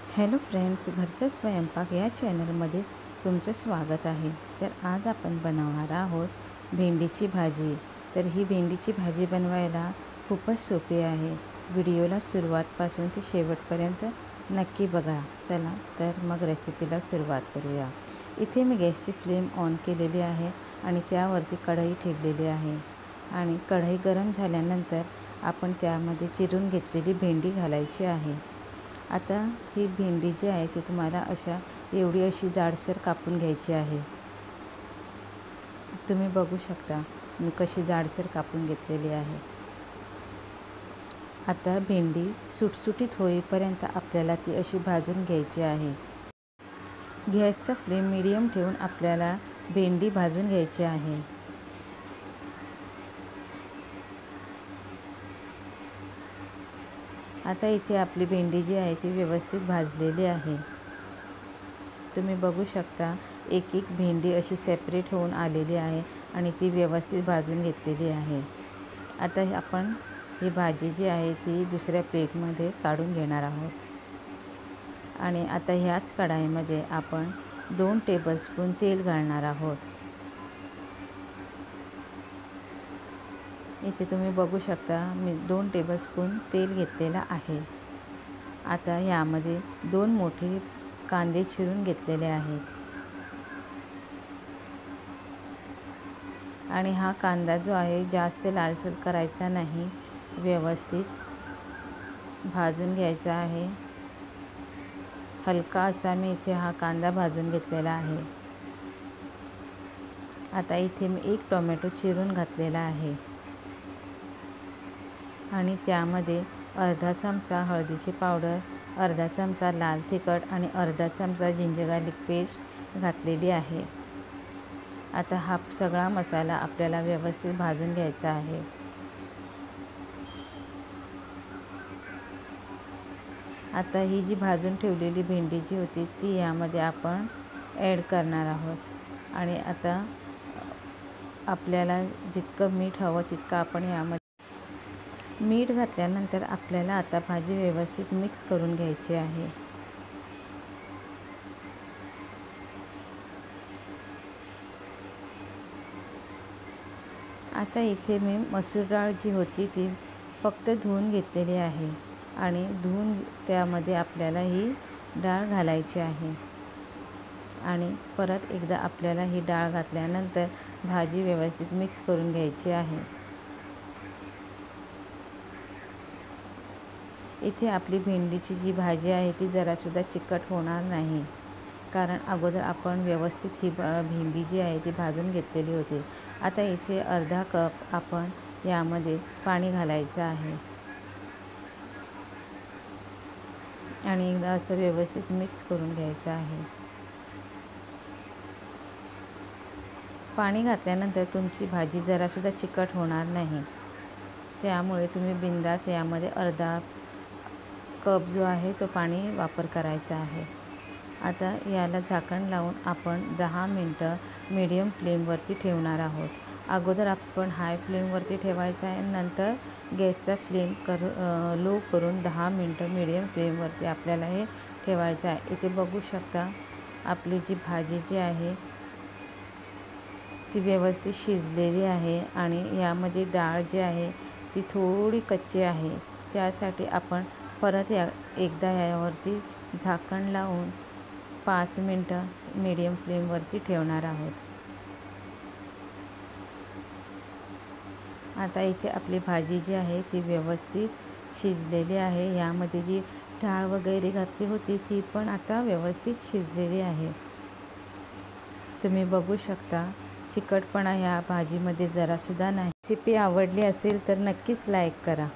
Hello friends, घरचा स्वयंपाक या चॅनलमध्ये तुमचं स्वागत आहे। तर आज आपण बनवणार आहोत भेंडीची भाजी। तर ही भेंडीची भाजी बनवायला खूपच सोपी आहे। व्हिडिओला सुरुवातपासून ते शेवटपर्यंत नक्की बघा। चला तर मग रेसिपीला सुरुवात करूया। इथे मी गॅसची फ्लेम ऑन केलेली आहे आणि त्यावरती कढई ठेवलेली आहे आणि कढई गरम झाल्यानंतर आपण त्यामध्ये चिरून घेतलेली भेंडी घालायची आहे। आता ही भेंडी जी आहे ती तुम्हाला एवढी अशी जाडसर कापून घ्यायची आहे। तुम्ही बघू शकता मी कशी जाडसर कापून घेतलेली आहे। आता भेंडी सुटसुटीत होईपर्यंत आपल्याला ती अशी भाजून घ्यायची आहे। गॅसचा फ्लेम मीडियम ठेवून आपल्याला भेंडी भाजून घ्यायची आहे। आता इथे आपली भेंडी जी आहे ती व्यवस्थित भाजलेली आहे। तुम्ही बघू शकता एक एक भेंडी अशी सेपरेट होऊन आलेली आहे आणि ती व्यवस्थित भाजून घेतलेली आहे। आता आपण ही भाजी जी आहे ती दुसऱ्या प्लेटमध्ये काढून घेणार आहोत आणि आता ह्याच कढाईमध्ये आपण 2 टेबलस्पून तेल घालणार आहोत। इथे तुम्ही बघू शकता मी 2 टेबलस्पून तेल घेतलेला आहे। आता यामध्ये 2 मोठे कांदे चिरून घेतलेले आहेत आणि हा कांदा जो आहे जास्त लालसर करायचा नाही, व्यवस्थित भाजून घ्यायचा आहे। हलका असा मी इथे हा कांदा भाजून घेतलेला आहे। आता इथे मी 1 टोमॅटो चिरून घातलेला आहे आणि त्यामध्ये अर्धा चमचा हळदीची पावडर, अर्धा चमचा लाल तिखट आणि अर्धा चमचा जिंजर गार्लिक पेस्ट घातलेली आहे। आता हा सगळा मसाला आपल्याला व्यवस्थित भाजून घ्यायचा आहे। आता ही जी भाजून ठेवलेली भेंडी जी होती ती यामध्ये आपण ॲड करणार आहोत आणि आता आपल्याला जितकं मीठ हवं तितकं आपण यामध्ये मीठ घातल्यानंतर आपल्याला आता भाजी व्यवस्थित मिक्स करून घ्यायची आहे। आता इथे मी मसूर डाळ जी होती ती फक्त धुवून घेतलेली आहे आणि धुवून त्यामध्ये आपल्याला ही डाळ घालायची आहे आणि परत एकदा आपल्याला ही डाळ घातल्यानंतर भाजी व्यवस्थित मिक्स करून घ्यायची आहे। इथे आपली भेंडीची जी भाजी आहे ती जरासुद्धा चिकट होणार नाही, कारण अगोदर आपण व्यवस्थित ही भेंडी जी आहे ती भाजून घेतलेली होती। आता इथे अर्धा कप आपण यामध्ये पाणी घालायचं आहे आणि एकदा असं व्यवस्थित मिक्स करून घ्यायचं आहे। पाणी घातल्यानंतर तुमची भाजी जरासुद्धा चिकट होणार नाही, त्यामुळे तुम्ही बिंदास यामध्ये अर्धा कप जो आहे तो पाणी वापर करायचा आहे। आता याला झाकण लावून आपण 10 मिनटं मीडियम फ्लेमवरती ठेवणार आहोत। अगोदर आपण हाय फ्लेमवरती ठेवायचा आहे, नंतर गॅसचा फ्लेम लो करून 10 मिनटं मीडियम फ्लेमवरती आपल्याला हे ठेवायचं आहे। इथे बघू शकता आपली जी भाजी जी आहे ती व्यवस्थित शिजलेली आहे आणि यामध्ये डाळ जी आहे ती थोडी कच्ची आहे, त्यासाठी आपण परत एकदा यावरती झाकण लावून 5 मिनटं मीडियम फ्लेमवरती ठेवणार आहोत। आता इथे आपली भाजी जी आहे ती व्यवस्थित शिजलेली आहे। यामध्ये जी डाळ वगैरे घातली होती ती पण आता व्यवस्थित शिजलेली आहे। तुम्ही बघू शकता चिकटपणा या भाजीमध्ये जरासुद्धा नाही। रेसिपी आवडली असेल तर नक्कीच लाईक करा।